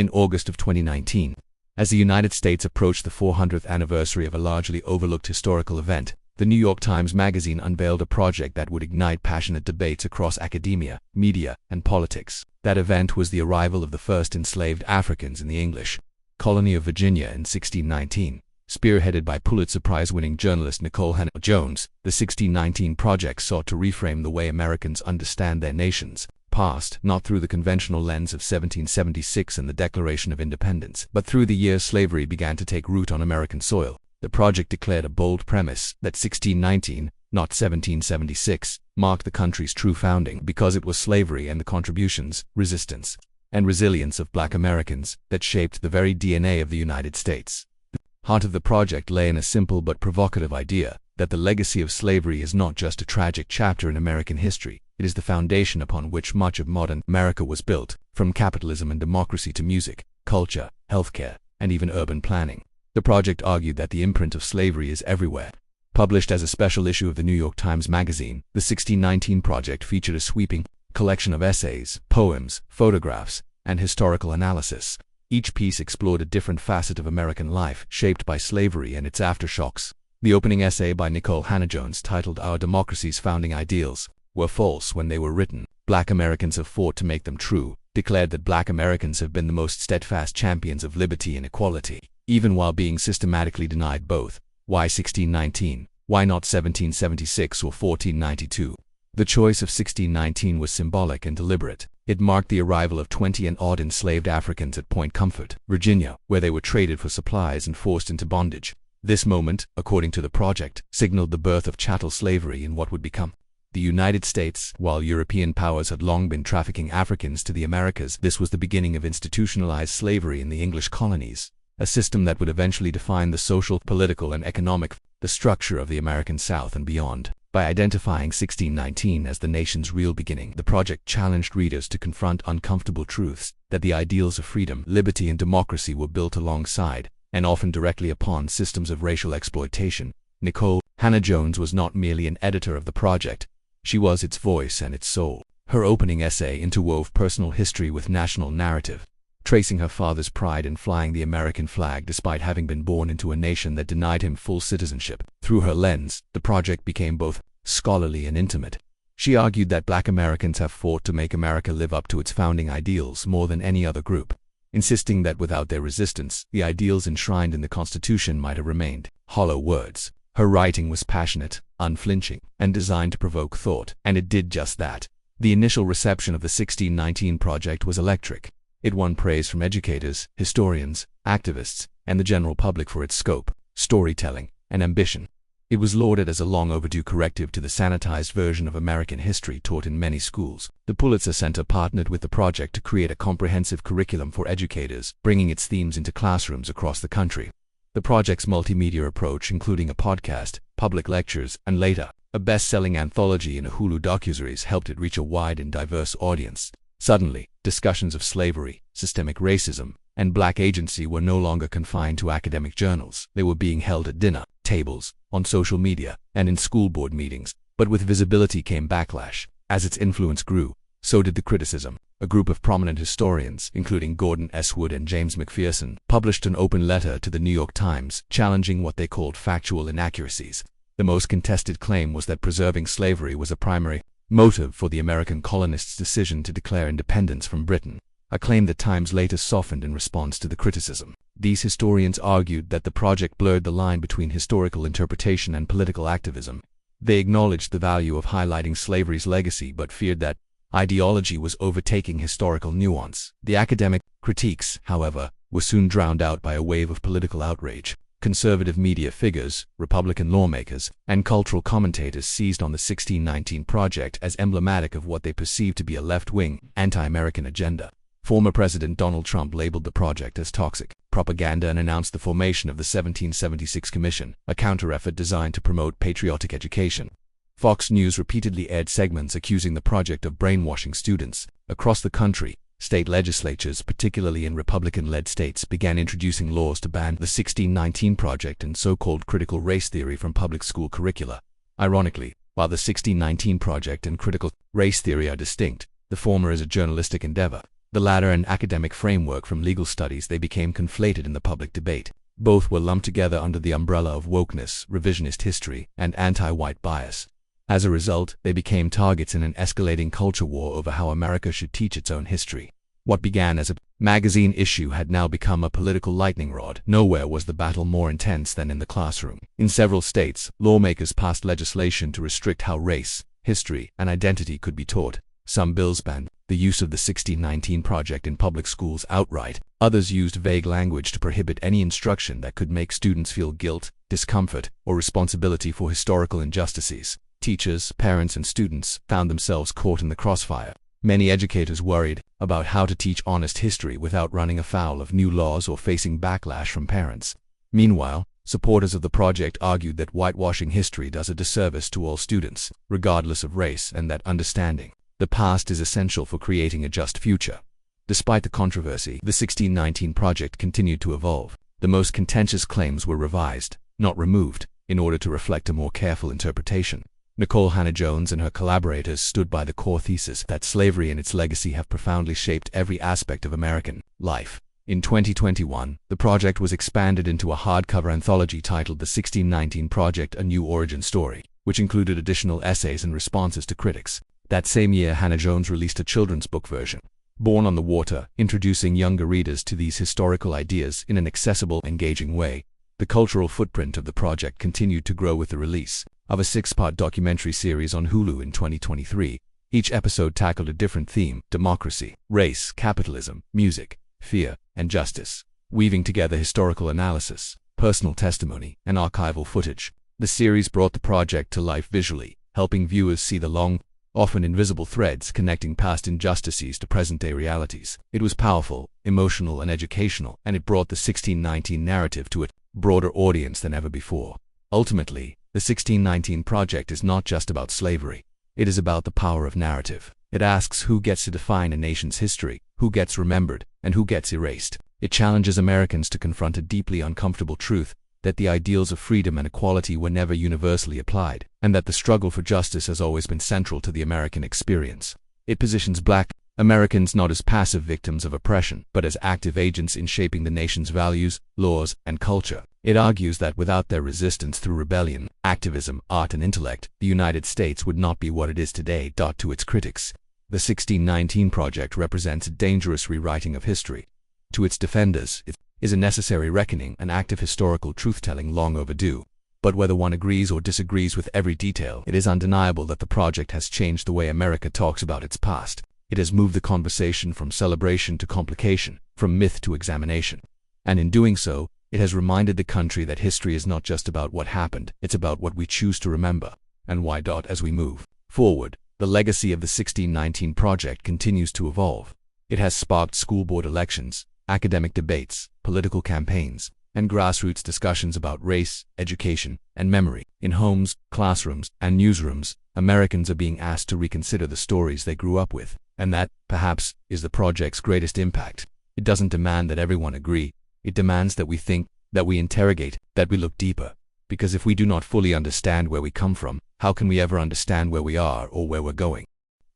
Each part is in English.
In August of 2019, as the United States approached the 400th anniversary of a largely overlooked historical event, the New York Times Magazine unveiled a project that would ignite passionate debates across academia, media, and politics. That event was the arrival of the first enslaved Africans in the English colony of Virginia in 1619. Spearheaded by Pulitzer Prize-winning journalist Nicole Hannah-Jones, the 1619 Project sought to reframe the way Americans understand their nation's past, not through the conventional lens of 1776 and the Declaration of Independence, but through the year slavery began to take root on American soil. The project declared a bold premise that 1619, not 1776, marked the country's true founding because it was slavery and the contributions, resistance, and resilience of Black Americans that shaped the very DNA of the United States. The heart of the project lay in a simple but provocative idea that the legacy of slavery is not just a tragic chapter in American history, it is the foundation upon which much of modern America was built, from capitalism and democracy to music, culture, healthcare, and even urban planning. The project argued that the imprint of slavery is everywhere. Published as a special issue of the New York Times Magazine, the 1619 Project featured a sweeping collection of essays, poems, photographs, and historical analysis. Each piece explored a different facet of American life shaped by slavery and its aftershocks. The opening essay by Nicole Hannah-Jones, titled "Our Democracy's Founding Ideals Were False When They Were Written. Black Americans Have Fought to Make Them True," declared that Black Americans have been the most steadfast champions of liberty and equality, even while being systematically denied both. Why 1619? Why not 1776 or 1492? The choice of 1619 was symbolic and deliberate. It marked the arrival of 20-odd enslaved Africans at Point Comfort, Virginia, where they were traded for supplies and forced into bondage. This moment, according to the project, signaled the birth of chattel slavery in what would become the United States. While European powers had long been trafficking Africans to the Americas, this was the beginning of institutionalized slavery in the English colonies, a system that would eventually define the social, political, and economic structure of the American South and beyond. By identifying 1619 as the nation's real beginning, the project challenged readers to confront uncomfortable truths that the ideals of freedom, liberty, and democracy were built alongside, and often directly upon, systems of racial exploitation. Nicole Hannah-Jones was not merely an editor of the project, she was its voice and its soul. Her opening essay interwove personal history with national narrative, tracing her father's pride in flying the American flag despite having been born into a nation that denied him full citizenship. Through her lens, the project became both scholarly and intimate. She argued that Black Americans have fought to make America live up to its founding ideals more than any other group, insisting that without their resistance, the ideals enshrined in the Constitution might have remained hollow words. Her writing was passionate, unflinching, and designed to provoke thought, and it did just that. The initial reception of the 1619 Project was electric. It won praise from educators, historians, activists, and the general public for its scope, storytelling, and ambition. It was lauded as a long-overdue corrective to the sanitized version of American history taught in many schools. The Pulitzer Center partnered with the project to create a comprehensive curriculum for educators, bringing its themes into classrooms across the country. The project's multimedia approach, including a podcast, public lectures, and later, a best-selling anthology and a Hulu docuseries, helped it reach a wide and diverse audience. Suddenly, discussions of slavery, systemic racism, and Black agency were no longer confined to academic journals. They were being held at dinner tables, on social media, and in school board meetings. But with visibility came backlash. As its influence grew, so did the criticism. A group of prominent historians, including Gordon S. Wood and James McPherson, published an open letter to the New York Times, challenging what they called factual inaccuracies. The most contested claim was that preserving slavery was a primary motive for the American colonists' decision to declare independence from Britain, a claim that Times later softened in response to the criticism. These historians argued that the project blurred the line between historical interpretation and political activism. They acknowledged the value of highlighting slavery's legacy but feared that ideology was overtaking historical nuance. The academic critiques, however, were soon drowned out by a wave of political outrage. Conservative media figures, Republican lawmakers, and cultural commentators seized on the 1619 Project as emblematic of what they perceived to be a left-wing, anti-American agenda. Former President Donald Trump labeled the project as toxic propaganda and announced the formation of the 1776 Commission, a counter-effort designed to promote patriotic education. Fox News repeatedly aired segments accusing the project of brainwashing students. Across the country, state legislatures, particularly in Republican-led states, began introducing laws to ban the 1619 Project and so-called critical race theory from public school curricula. Ironically, while the 1619 Project and critical race theory are distinct, the former is a journalistic endeavor, The latter an academic framework from legal studies, they became conflated in the public debate. Both were lumped together under the umbrella of wokeness, revisionist history, and anti-white bias. As a result, they became targets in an escalating culture war over how America should teach its own history. What began as a magazine issue had now become a political lightning rod. Nowhere was the battle more intense than in the classroom. In several states, lawmakers passed legislation to restrict how race, history, and identity could be taught. Some bills banned the use of the 1619 Project in public schools outright. Others used vague language to prohibit any instruction that could make students feel guilt, discomfort, or responsibility for historical injustices. Teachers, parents, and students found themselves caught in the crossfire. Many educators worried about how to teach honest history without running afoul of new laws or facing backlash from parents. Meanwhile, supporters of the project argued that whitewashing history does a disservice to all students, regardless of race, and that understanding the past is essential for creating a just future. Despite the controversy, the 1619 Project continued to evolve. The most contentious claims were revised, not removed, in order to reflect a more careful interpretation. Nicole Hannah-Jones and her collaborators stood by the core thesis that slavery and its legacy have profoundly shaped every aspect of American life. In 2021, the project was expanded into a hardcover anthology titled The 1619 Project: A New Origin Story, which included additional essays and responses to critics. That same year, Hannah-Jones released a children's book version, Born on the Water, introducing younger readers to these historical ideas in an accessible, engaging way. The cultural footprint of the project continued to grow with the release of a 6-part documentary series on Hulu in 2023. Each episode tackled a different theme: democracy, race, capitalism, music, fear, and justice, weaving together historical analysis, personal testimony, and archival footage. The series brought the project to life visually, helping viewers see the long, often invisible threads connecting past injustices to present-day realities. It was powerful, emotional, and educational, and it brought the 1619 narrative to a broader audience than ever before. Ultimately, the 1619 Project is not just about slavery. It is about the power of narrative. It asks who gets to define a nation's history, who gets remembered, and who gets erased. It challenges Americans to confront a deeply uncomfortable truth: that the ideals of freedom and equality were never universally applied, and that the struggle for justice has always been central to the American experience. It positions Black Americans not as passive victims of oppression, but as active agents in shaping the nation's values, laws, and culture. It argues that without their resistance through rebellion, activism, art, and intellect, the United States would not be what it is today. To its critics, the 1619 Project represents a dangerous rewriting of history. To its defenders, it is a necessary reckoning, an active historical truth-telling long overdue. But whether one agrees or disagrees with every detail, it is undeniable that the project has changed the way America talks about its past. It has moved the conversation from celebration to complication, from myth to examination. And in doing so, it has reminded the country that history is not just about what happened, it's about what we choose to remember, and why. As we move forward, the legacy of the 1619 Project continues to evolve. It has sparked school board elections, academic debates, political campaigns, and grassroots discussions about race, education, and memory. In homes, classrooms, and newsrooms, Americans are being asked to reconsider the stories they grew up with, and that, perhaps, is the project's greatest impact. It doesn't demand that everyone agree. It demands that we think, that we interrogate, that we look deeper. Because if we do not fully understand where we come from, how can we ever understand where we are or where we're going?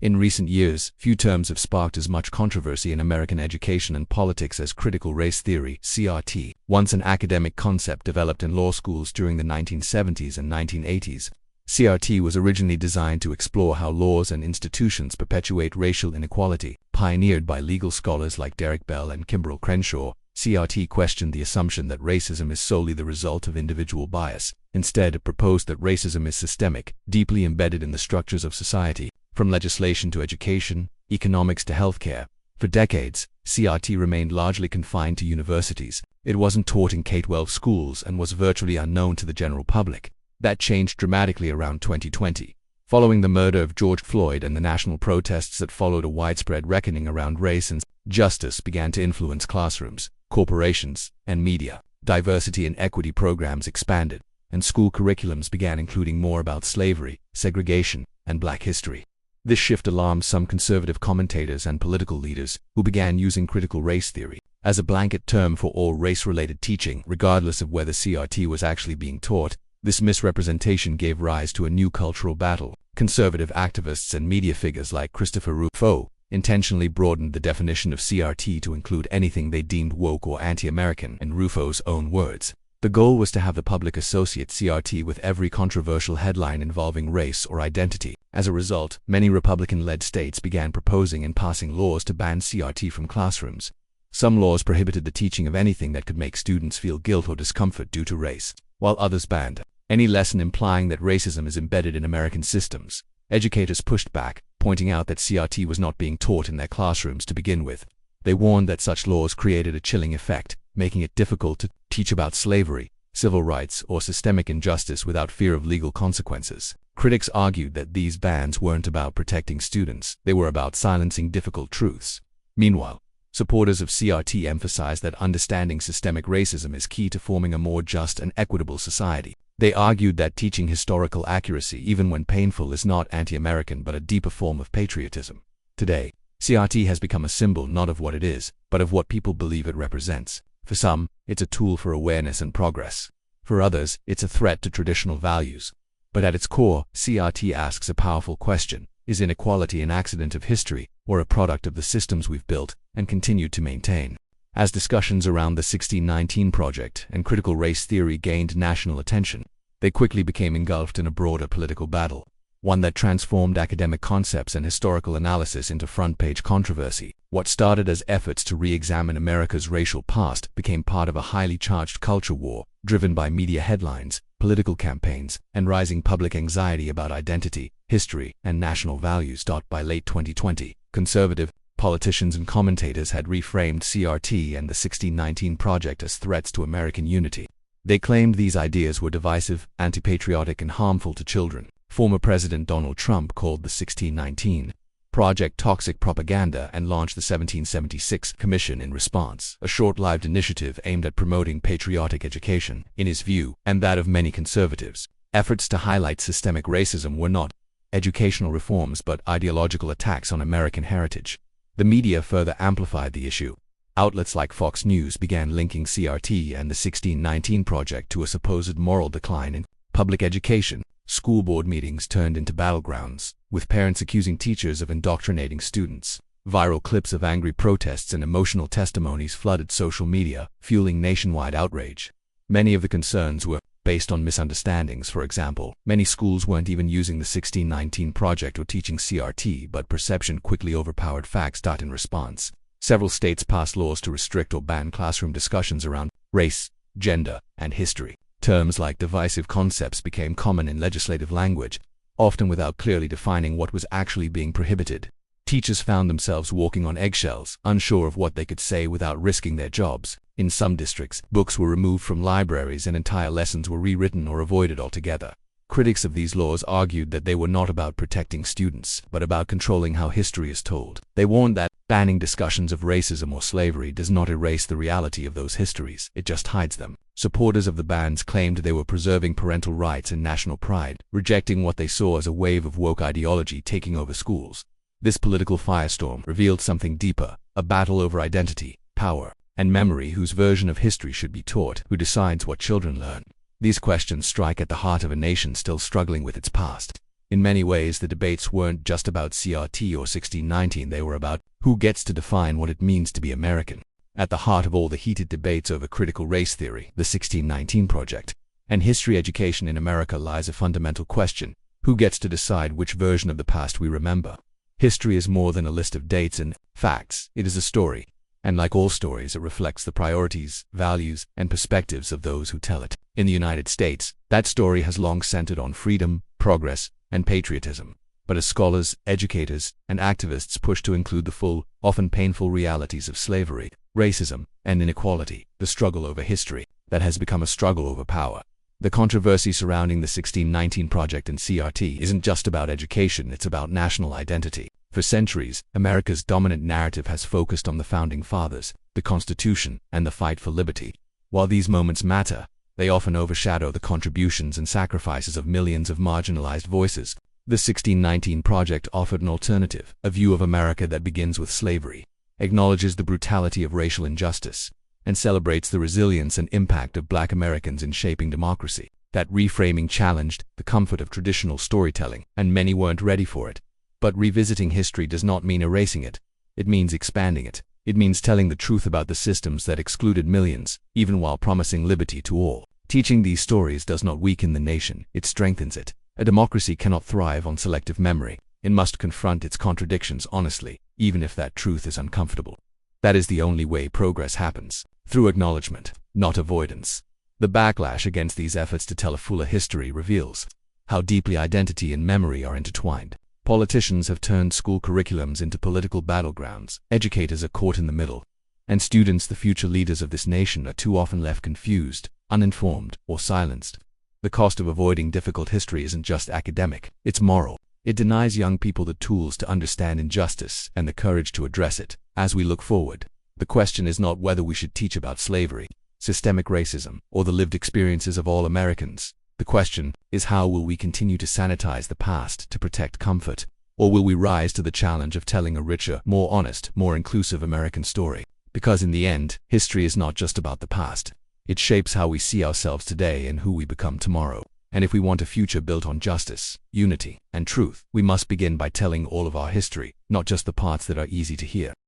In recent years, few terms have sparked as much controversy in American education and politics as critical race theory, CRT. Once an academic concept developed in law schools during the 1970s and 1980s, CRT was originally designed to explore how laws and institutions perpetuate racial inequality. Pioneered by legal scholars like Derek Bell and Kimbrel Crenshaw, CRT questioned the assumption that racism is solely the result of individual bias. Instead, it proposed that racism is systemic, deeply embedded in the structures of society, from legislation to education, economics to healthcare. For decades, CRT remained largely confined to universities. It wasn't taught in K-12 schools and was virtually unknown to the general public. That changed dramatically around 2020. Following the murder of George Floyd and the national protests that followed, a widespread reckoning around race and justice began to influence classrooms, corporations, and media. Diversity and equity programs expanded, and school curriculums began including more about slavery, segregation, and Black history. This shift alarmed some conservative commentators and political leaders, who began using critical race theory as a blanket term for all race-related teaching, regardless of whether CRT was actually being taught. This misrepresentation gave rise to a new cultural battle. Conservative activists and media figures like Christopher Rufo intentionally broadened the definition of CRT to include anything they deemed woke or anti-American, in Rufo's own words. The goal was to have the public associate CRT with every controversial headline involving race or identity. As a result, many Republican-led states began proposing and passing laws to ban CRT from classrooms. Some laws prohibited the teaching of anything that could make students feel guilt or discomfort due to race, while others banned any lesson implying that racism is embedded in American systems. Educators pushed back, pointing out that CRT was not being taught in their classrooms to begin with. They warned that such laws created a chilling effect, making it difficult to teach about slavery, civil rights, or systemic injustice without fear of legal consequences. Critics argued that these bans weren't about protecting students, they were about silencing difficult truths. Meanwhile, supporters of CRT emphasized that understanding systemic racism is key to forming a more just and equitable society. They argued that teaching historical accuracy, even when painful, is not anti-American but a deeper form of patriotism. Today, CRT has become a symbol not of what it is, but of what people believe it represents. For some, it's a tool for awareness and progress. For others, it's a threat to traditional values. But at its core, CRT asks a powerful question: is inequality an accident of history, or a product of the systems we've built and continue to maintain? As discussions around the 1619 Project and critical race theory gained national attention, they quickly became engulfed in a broader political battle, one that transformed academic concepts and historical analysis into front-page controversy. What started as efforts to re-examine America's racial past became part of a highly charged culture war, driven by media headlines, political campaigns, and rising public anxiety about identity, history, and national values. By late 2020, conservative politicians and commentators had reframed CRT and the 1619 Project as threats to American unity. They claimed these ideas were divisive, anti-patriotic, and harmful to children. Former President Donald Trump called the 1619 Project toxic propaganda and launched the 1776 Commission in response, a short-lived initiative aimed at promoting patriotic education. In his view, and that of many conservatives, efforts to highlight systemic racism were not educational reforms but ideological attacks on American heritage. The media further amplified the issue. Outlets like Fox News began linking CRT and the 1619 Project to a supposed moral decline in public education. School board meetings turned into battlegrounds, with parents accusing teachers of indoctrinating students. Viral clips of angry protests and emotional testimonies flooded social media, fueling nationwide outrage. Many of the concerns were based on misunderstandings. For example, many schools weren't even using the 1619 Project or teaching CRT, but perception quickly overpowered facts. In response, several states passed laws to restrict or ban classroom discussions around race, gender, and history. Terms like divisive concepts became common in legislative language, often without clearly defining what was actually being prohibited. Teachers found themselves walking on eggshells, unsure of what they could say without risking their jobs. In some districts, books were removed from libraries and entire lessons were rewritten or avoided altogether. Critics of these laws argued that they were not about protecting students, but about controlling how history is told. They warned that banning discussions of racism or slavery does not erase the reality of those histories, it just hides them. Supporters of the bans claimed they were preserving parental rights and national pride, rejecting what they saw as a wave of woke ideology taking over schools. This political firestorm revealed something deeper: a battle over identity, power, and memory. Whose version of history should be taught? Who decides what children learn? These questions strike at the heart of a nation still struggling with its past. In many ways, the debates weren't just about CRT or 1619, they were about who gets to define what it means to be American. At the heart of all the heated debates over critical race theory, the 1619 Project, and history education in America lies a fundamental question: who gets to decide which version of the past we remember? History is more than a list of dates and facts, it is a story. And like all stories, it reflects the priorities, values, and perspectives of those who tell it. In the United States, that story has long centered on freedom, progress, and patriotism. But as scholars, educators, and activists push to include the full, often painful realities of slavery, racism, and inequality, the struggle over history, that has become a struggle over power. The controversy surrounding the 1619 Project and CRT isn't just about education, it's about national identity. For centuries, America's dominant narrative has focused on the Founding Fathers, the Constitution, and the fight for liberty. While these moments matter, they often overshadow the contributions and sacrifices of millions of marginalized voices. The 1619 Project offered an alternative, a view of America that begins with slavery, acknowledges the brutality of racial injustice, and celebrates the resilience and impact of Black Americans in shaping democracy. That reframing challenged the comfort of traditional storytelling, and many weren't ready for it. But revisiting history does not mean erasing it. It means expanding it. It means telling the truth about the systems that excluded millions, even while promising liberty to all. Teaching these stories does not weaken the nation, it strengthens it. A democracy cannot thrive on selective memory. It must confront its contradictions honestly, even if that truth is uncomfortable. That is the only way progress happens, through acknowledgement, not avoidance. The backlash against these efforts to tell a fuller history reveals how deeply identity and memory are intertwined. Politicians have turned school curriculums into political battlegrounds. Educators are caught in the middle. And students, the future leaders of this nation, are too often left confused, uninformed, or silenced. The cost of avoiding difficult history isn't just academic, it's moral. It denies young people the tools to understand injustice and the courage to address it. As we look forward, the question is not whether we should teach about slavery, systemic racism, or the lived experiences of all Americans. The question is, how will we continue to sanitize the past to protect comfort? Or will we rise to the challenge of telling a richer, more honest, more inclusive American story? Because in the end, history is not just about the past. It shapes how we see ourselves today and who we become tomorrow. And if we want a future built on justice, unity, and truth, we must begin by telling all of our history, not just the parts that are easy to hear.